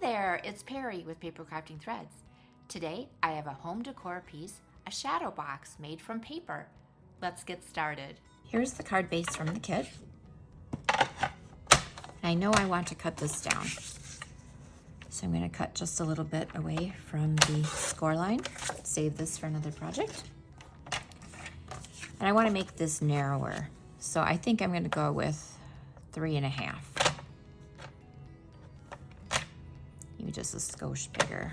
there, it's Perry with Paper Crafting Threads. Today I have a home decor piece, a shadow box made from paper. Let's get started. Here's the card base from the kit. I know I want to cut this down, so I'm going to cut just a little bit away from the score line. Save this for another project. And I want to make this narrower, so I think I'm going to go with 3.5. Maybe just a skosh bigger.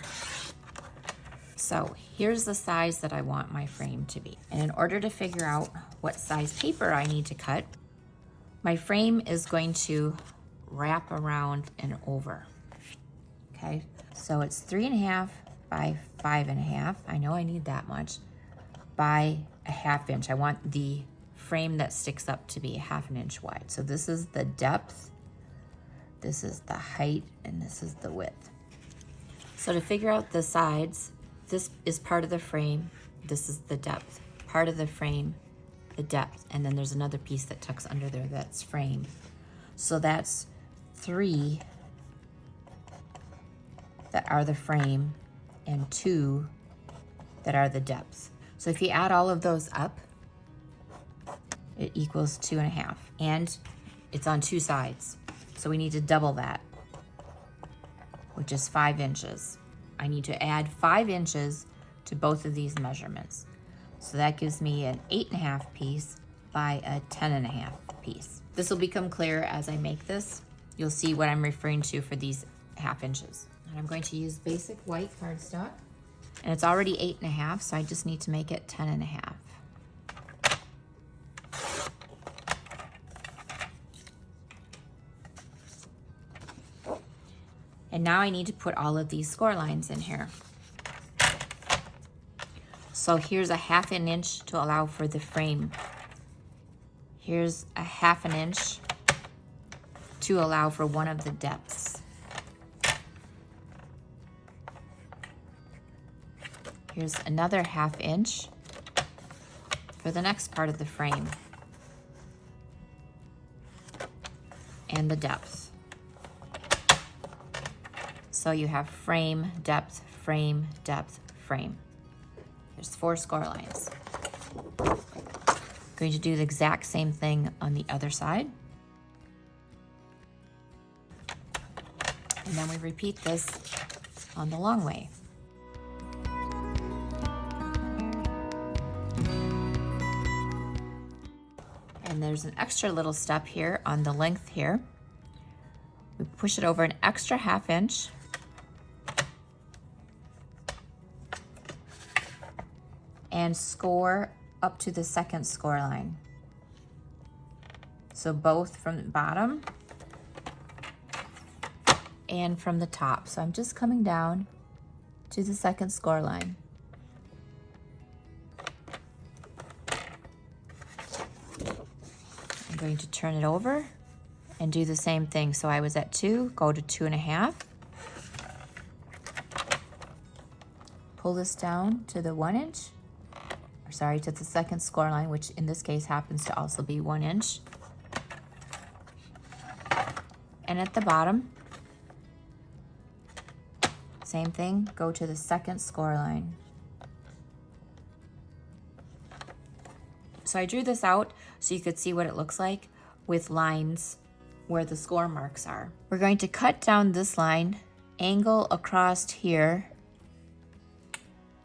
So here's the size that I want my frame to be. And in order to figure out what size paper I need to cut, my frame is going to wrap around and over. Okay, so it's 3.5 by 5.5. I know I need that much, by a 1/2 inch. I want the frame that sticks up to be 1/2 inch wide. So this is the depth, this is the height, and this is the width. So to figure out the sides, this is part of the frame, this is the depth, part of the frame, the depth, and then there's another piece that tucks under there that's frame. So that's 3 that are the frame and 2 that are the depth. So if you add all of those up, it equals 2.5, and it's on 2 sides. So we need to double that, which is 5 inches. I need to add 5 inches to both of these measurements. So that gives me an 8.5 piece by a 10.5 piece. This will become clear as I make this. You'll see what I'm referring to for these 1/2 inches. And I'm going to use basic white cardstock. And it's already 8.5, so I just need to make it 10.5. And now I need to put all of these score lines in here. So here's a 1/2 inch to allow for the frame. Here's a 1/2 inch to allow for one of the depths. Here's another 1/2 inch for the next part of the frame and the depth. So you have frame, depth, frame, depth, frame. There's 4 score lines. Going to do the exact same thing on the other side. And then we repeat this on the long way. And there's an extra little step here on the length here. We push it over an extra 1/2 inch. And score up to the second score line. So both from the bottom and from the top. So I'm just coming down to the second score line. I'm going to turn it over and do the same thing. So I was at 2, go to 2.5. Pull this down to the 1 inch. To the second score line, which in this case happens to also be 1 inch. And at the bottom, same thing, go to the second score line. So I drew this out so you could see what it looks like with lines where the score marks are. We're going to cut down this line, angle across here,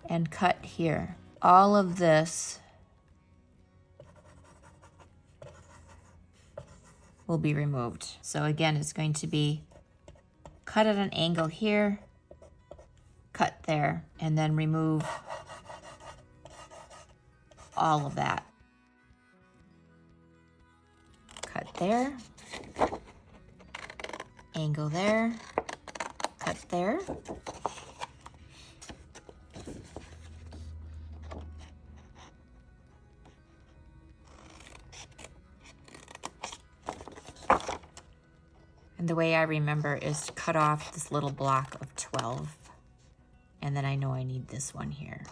and cut here. All of this will be removed. So again, it's going to be cut at an angle here, cut there, and then remove all of that. Cut there, angle there, cut there. And the way I remember is to cut off this little block of 12. And then I know I need this one here.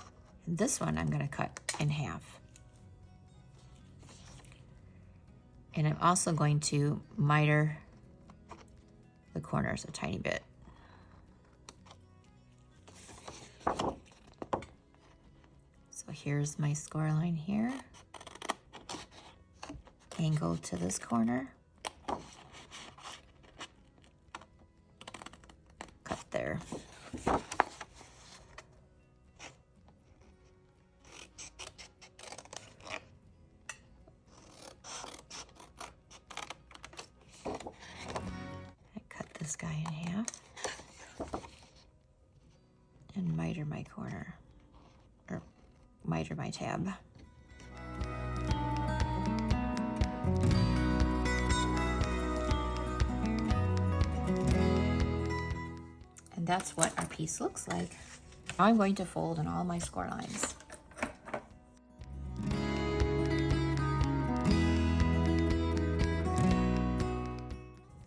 And this one I'm going to cut in half. And I'm also going to miter the corners a tiny bit. So here's my score line here, angle to this corner, cut there. This guy in half and miter my corner, or miter my tab. And that's what our piece looks like. Now I'm going to fold in all my score lines.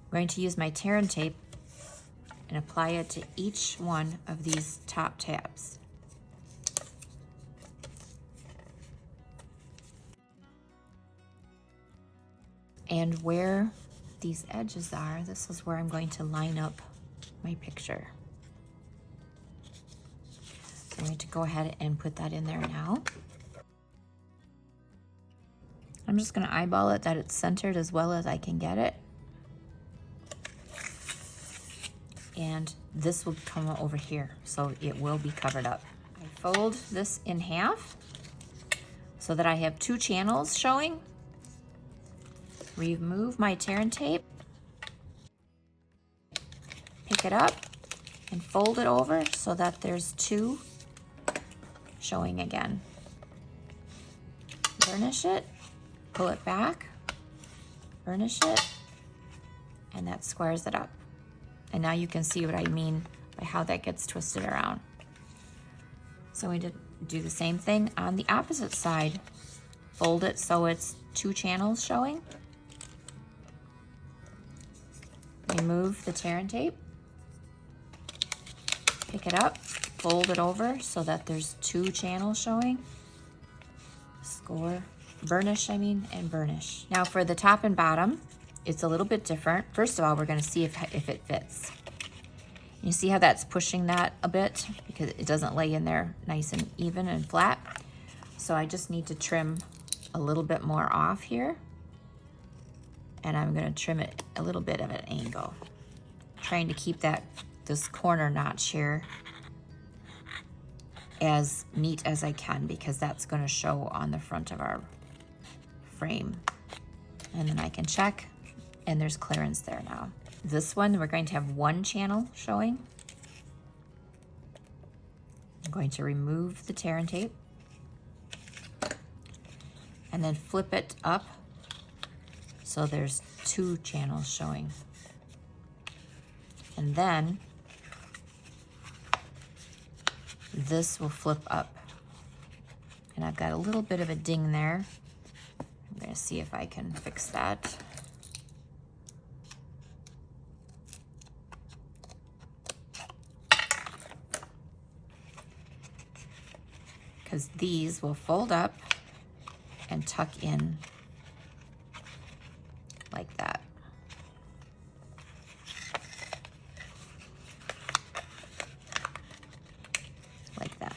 I'm going to use my tear and tape and apply it to each one of these top tabs. And where these edges are, this is where I'm going to line up my picture. So I'm going to go ahead and put that in there now. I'm just going to eyeball it that it's centered as well as I can get it. And this will come over here, so it will be covered up. I fold this in half so that I have 2 channels showing. Remove my tear and tape, pick it up and fold it over so that there's 2 showing again. Burnish it, pull it back, burnish it, and that squares it up. And now you can see what I mean by how that gets twisted around. So we do the same thing on the opposite side. Fold it so it's 2 channels showing. Remove the tear and tape. Pick it up, fold it over so that there's 2 channels showing. Burnish, and burnish. Now for the top and bottom, it's a little bit different. First of all, we're gonna see if it fits. You see how that's pushing that a bit because it doesn't lay in there nice and even and flat. So I just need to trim a little bit more off here. And I'm gonna trim it a little bit of an angle. Trying to keep this corner notch here as neat as I can because that's gonna show on the front of our frame. And then I can check. And there's clearance there now. This one, we're going to have 1 channel showing. I'm going to remove the tear and tape and then flip it up so there's 2 channels showing. And then this will flip up. And I've got a little bit of a ding there. I'm gonna see if I can fix that. Because these will fold up and tuck in like that. Like that.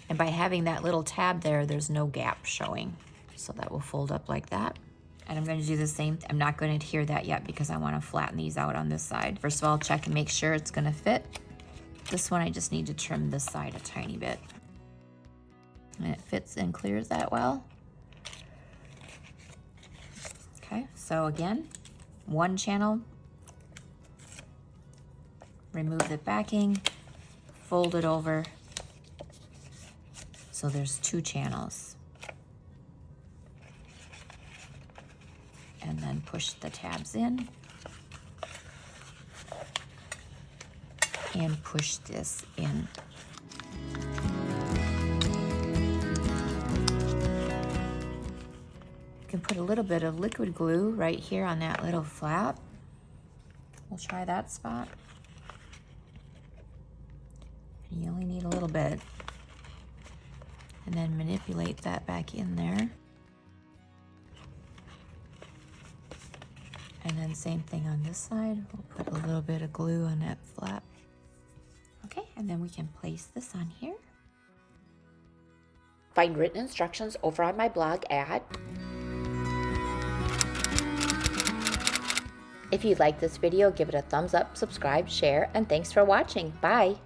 And by having that little tab there, there's no gap showing. So that will fold up like that. And I'm going to do the same. I'm not going to adhere that yet because I want to flatten these out on this side. First of all, check and make sure it's going to fit. This one, I just need to trim this side a tiny bit. And it fits and clears that well. Okay, so again, 1 channel, remove the backing, fold it over so there's 2 channels. And then push the tabs in and push this in. You can put a little bit of liquid glue right here on that little flap. We'll try that spot. You only need a little bit. And then manipulate that back in there. And then same thing on this side. We'll put a little bit of glue on that flap Okay, and then we can place this on here. Find written instructions over on my blog at... If you like this video, give it a thumbs up, subscribe, share, and thanks for watching. Bye!